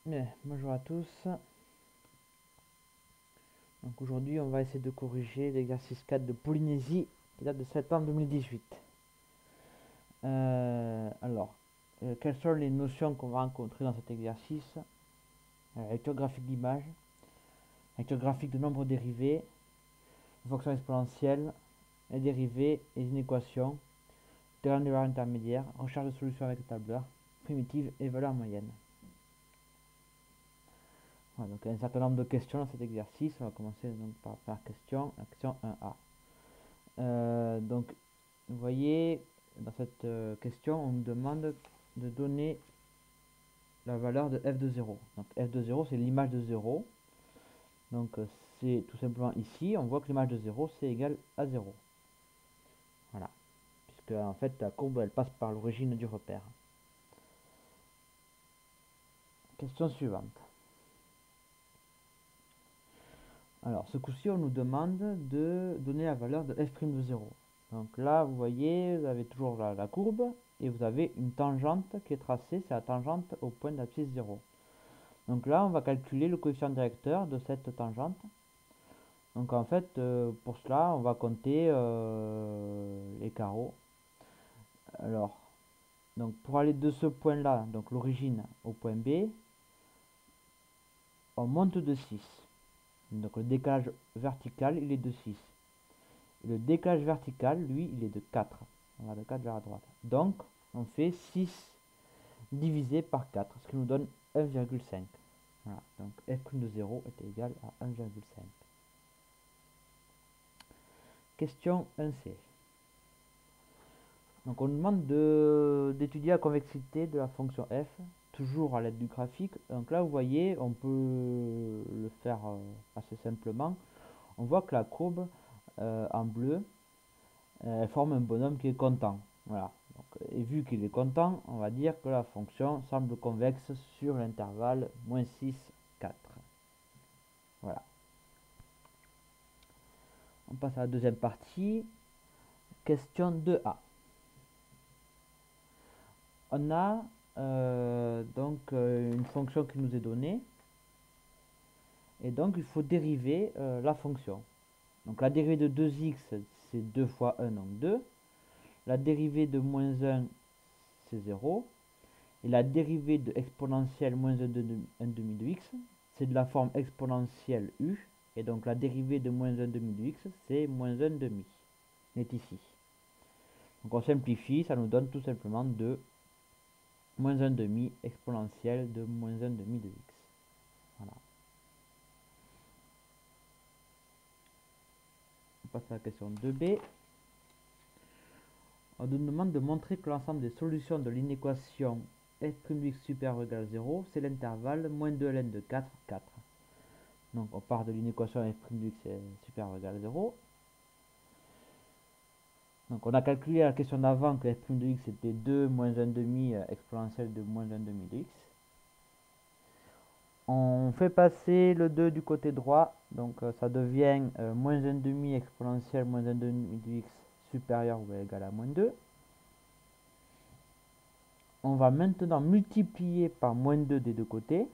Bien, bonjour à tous. Donc aujourd'hui, on va essayer de corriger l'exercice 4 de Polynésie qui date de septembre 2018. Quelles sont les notions qu'on va rencontrer dans cet exercice? La lecture graphique d'image, la lecture graphique de nombres dérivés, les fonctions exponentielles, les dérivés, les inéquations, théorème de valeur intermédiaire, recherche de solutions avec le tableur, primitive et valeur moyenne. Voilà, donc il y a un certain nombre de questions dans cet exercice. On va commencer donc par la première question, la question 1A. Donc, vous voyez, dans cette question, on nous demande de donner la valeur de f de 0. Donc, f de 0, c'est l'image de 0. Donc, c'est tout simplement ici, on voit que l'image de 0, c'est égal à 0. Voilà. Puisque, en fait, la courbe, elle passe par l'origine du repère. Question suivante. Alors, ce coup-ci, on nous demande de donner la valeur de f' de 0. Donc là, vous voyez, vous avez toujours la courbe et vous avez une tangente qui est tracée, c'est la tangente au point d'abscisse 0. Donc là, on va calculer le coefficient directeur de cette tangente. Donc en fait, pour cela, on va compter les carreaux. Alors, donc pour aller de ce point-là, donc l'origine au point B, on monte de 6. Donc le décalage vertical, il est de 6. Et le décalage vertical, lui, il est de 4. On va de 4 vers la droite. Donc, on fait 6 divisé par 4, ce qui nous donne 1,5. Voilà, donc f' de 0 est égal à 1,5. Question 1C. Donc on nous demande d'étudier la convexité de la fonction f, toujours à l'aide du graphique. Donc là, vous voyez, on peut le faire assez simplement. On voit que la courbe en bleu, elle forme un bonhomme qui est content. Voilà. Donc, et vu qu'il est content, on va dire que la fonction semble convexe sur l'intervalle moins 6, 4. Voilà. On passe à la deuxième partie. Question 2A. On a une fonction qui nous est donnée. Et donc, il faut dériver la fonction. Donc, la dérivée de 2x, c'est 2 fois 1, donc 2. La dérivée de moins 1, c'est 0. Et la dérivée de exponentielle moins 1 demi de x, c'est de la forme exponentielle u. Et donc, la dérivée de moins 1 demi de x, c'est moins 1 demi. Est ici. Donc, on simplifie, ça nous donne tout simplement 2 moins 1 demi exponentielle de moins 1 demi de x. Voilà. On passe à la question 2b. On nous demande de montrer que l'ensemble des solutions de l'inéquation f' de x supérieur ou égal à 0, c'est l'intervalle moins 2 ln de 4, 4. Donc on part de l'inéquation f' de x supérieur ou égal à 0. Donc on a calculé la question d'avant que f' de x était 2 moins 1 demi exponentielle de moins 1 demi de x. On fait passer le 2 du côté droit, donc ça devient moins 1 demi exponentielle moins 1 demi de x supérieur ou égal à moins 2. On va maintenant multiplier par moins 2 des deux côtés.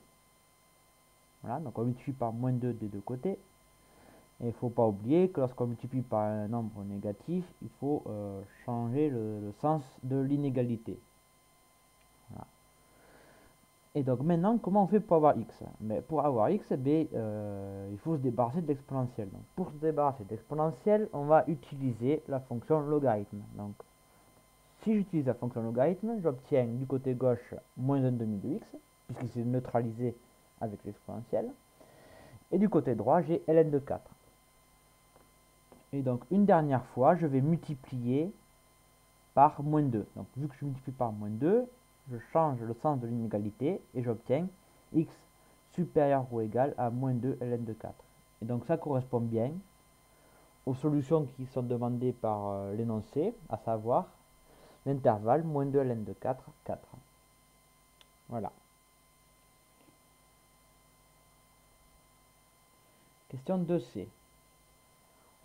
Voilà, donc on multiplie par moins 2 des deux côtés. Et il ne faut pas oublier que lorsqu'on multiplie par un nombre négatif, il faut changer le sens de l'inégalité. Voilà. Et donc maintenant, comment on fait pour avoir x? Mais pour avoir x, il faut se débarrasser de l'exponentielle. Donc pour se débarrasser de l'exponentielle, on va utiliser la fonction logarithme. Donc si j'utilise la fonction logarithme, j'obtiens du côté gauche moins 1 demi de x, puisque c'est neutralisé avec l'exponentielle. Et du côté droit, j'ai ln de 4. Et donc une dernière fois, je vais multiplier par moins 2. Donc vu que je multiplie par moins 2, je change le sens de l'inégalité et j'obtiens x supérieur ou égal à moins 2 ln de 4. Et donc ça correspond bien aux solutions qui sont demandées par l'énoncé, à savoir l'intervalle moins 2 ln de 4, 4. Voilà. Question 2c.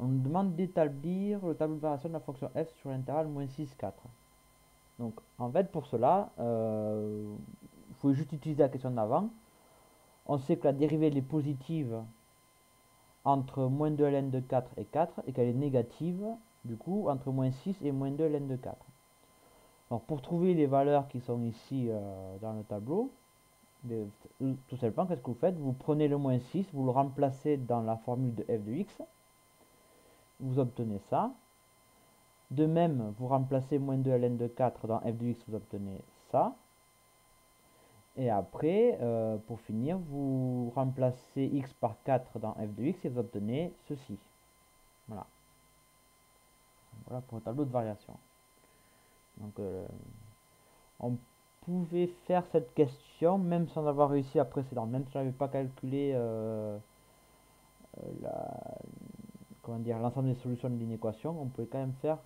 On nous demande d'établir le tableau de variation de la fonction f sur l'intervalle moins 6, 4. Donc en fait pour cela, il faut juste utiliser la question d'avant. on sait que la dérivée elle est positive entre moins 2 ln de 4 et 4 et qu'elle est négative du coup entre moins 6 et moins 2 ln de 4. Alors pour trouver les valeurs qui sont ici dans le tableau, tout simplement qu'est-ce que vous faites? Vous prenez le moins 6, vous le remplacez dans la formule de f de x, vous obtenez ça. De même, vous remplacez moins 2 ln de 4 dans f de x, vous obtenez ça. Et après, pour finir, vous remplacez x par 4 dans f de x et vous obtenez ceci. Voilà. Voilà pour le tableau de variation. Donc, on pouvait faire cette question même sans avoir réussi la précédente. Même si je n'avais pas calculé la, comment dire, l'ensemble des solutions d'une équation, on pouvait quand même faire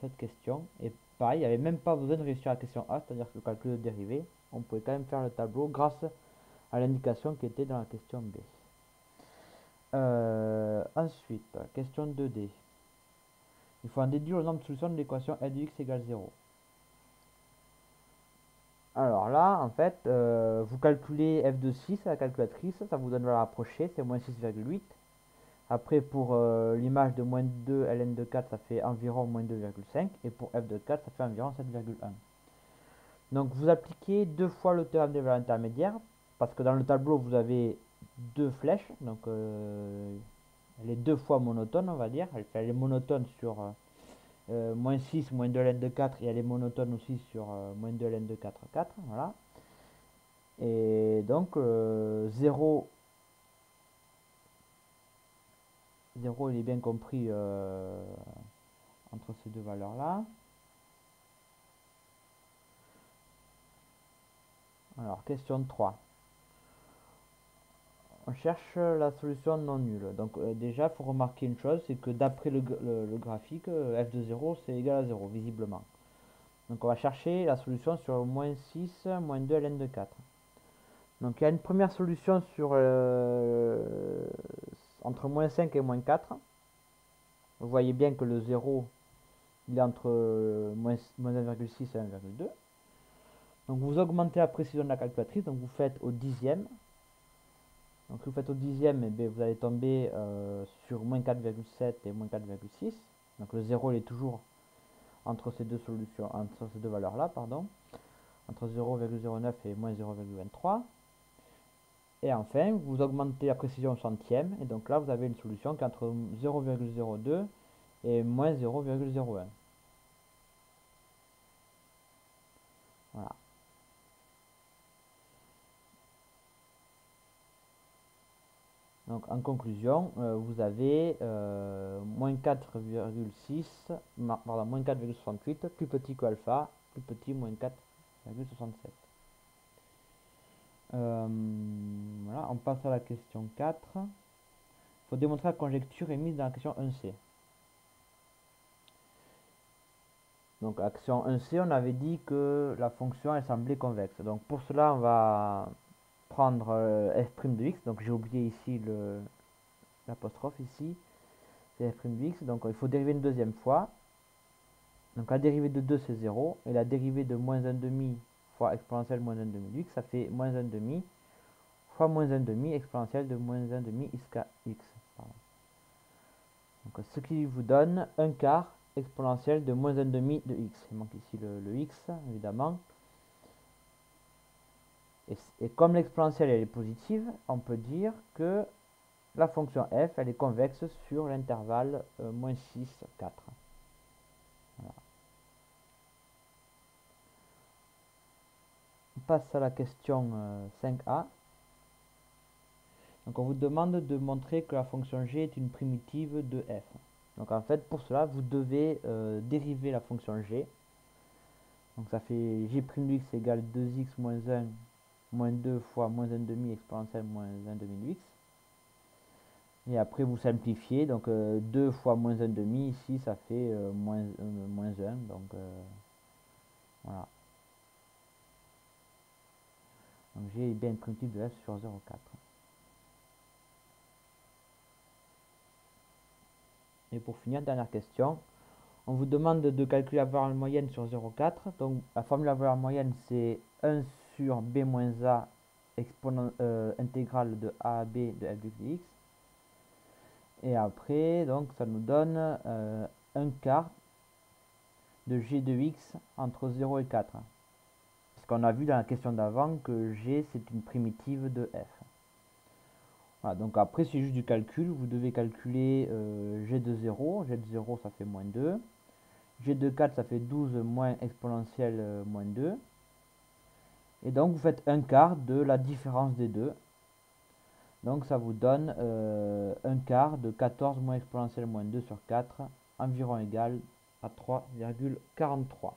cette question. Et pareil, il n'y avait même pas besoin de réussir la question A, c'est-à-dire que le calcul de dérivée. On pouvait quand même faire le tableau grâce à l'indication qui était dans la question B. Ensuite, question 2D. Il faut en déduire le nombre de solutions de l'équation f de x égale 0. Alors là, en fait, vous calculez f de 6 à la calculatrice, ça vous donne la valeur approchée, c'est moins 6,8. Après, pour l'image de moins 2 ln de 4, ça fait environ moins 2,5. Et pour f de 4, ça fait environ 7,1. Donc vous appliquez deux fois le théorème des valeurs intermédiaires, parce que dans le tableau, vous avez deux flèches, donc elle est deux fois monotone, on va dire. Elle est monotone sur moins 6, moins 2 ln de 4, et elle est monotone aussi sur moins 2 ln de 4, 4, voilà. Et donc 0, il est bien compris entre ces deux valeurs-là. Alors, question 3. On cherche la solution non nulle. Donc déjà, il faut remarquer une chose, c'est que d'après le graphique, f de 0, c'est égal à 0, visiblement. Donc on va chercher la solution sur moins 6, moins 2 ln de 4. Donc il y a une première solution sur entre moins 5 et moins 4. Vous voyez bien que le 0, il est entre moins 1,6 et 1,2. Donc vous augmentez la précision de la calculatrice, donc vous faites au dixième. Donc vous faites au dixième, et vous allez tomber sur moins 4,7 et moins 4,6. Donc le 0 il est toujours entre ces deux solutions, entre ces deux valeurs-là, pardon. Entre 0,09 et moins 0,23. Et enfin, vous augmentez la précision au centième, et donc là vous avez une solution qui est entre 0,02 et moins 0,01. Voilà. Donc en conclusion, vous avez moins 4,6, pardon, moins 4,68, plus petit que alpha, plus petit moins 4,67. Voilà, on passe à la question 4. Il faut démontrer la conjecture émise dans la question 1C. Donc, action 1C, on avait dit que la fonction elle semblait convexe. Donc, pour cela, on va prendre f' de x. Donc, j'ai oublié ici l'apostrophe ici. C'est f' de x. Donc, il faut dériver une deuxième fois. Donc, la dérivée de 2, c'est 0. Et la dérivée de moins 1,5 fois exponentielle moins 1,5 de x, ça fait moins 1,5 fois moins 1,5 exponentielle de moins 1,5 x. Pardon. Donc, ce qui vous donne un quart exponentielle de moins 1,5 de x. Il manque ici le x, évidemment. Et comme l'exponentielle elle est positive, on peut dire que la fonction f elle est convexe sur l'intervalle moins 6, 4. Voilà. On passe à la question 5a. Donc on vous demande de montrer que la fonction g est une primitive de f. Donc en fait pour cela vous devez dériver la fonction g. Donc ça fait g' de x égale 2x moins 1 moins 2 fois moins 1,5 exponentielle moins 1,5 de x. Et après vous simplifiez, donc 2 fois moins 1,5, ici ça fait moins 1, donc voilà. Donc j'ai bien une primitive de f sur 0,4. Et pour finir, dernière question, on vous demande de calculer la valeur moyenne sur 0,4. Donc la formule de la valeur moyenne c'est 1 sur b moins a intégrale de a à b de f de x. Et après, donc, ça nous donne 1 quart de g de x entre 0 et 4. Parce qu'on a vu dans la question d'avant que g, c'est une primitive de f. Voilà, donc après, c'est juste du calcul. Vous devez calculer g de 0. G de 0, ça fait moins 2. G de 4, ça fait 12 moins exponentielle moins 2. Et donc, vous faites 1 quart de la différence des deux. Donc, ça vous donne 1 quart de 14 moins exponentielle moins 2 sur 4, environ égal à 3,43.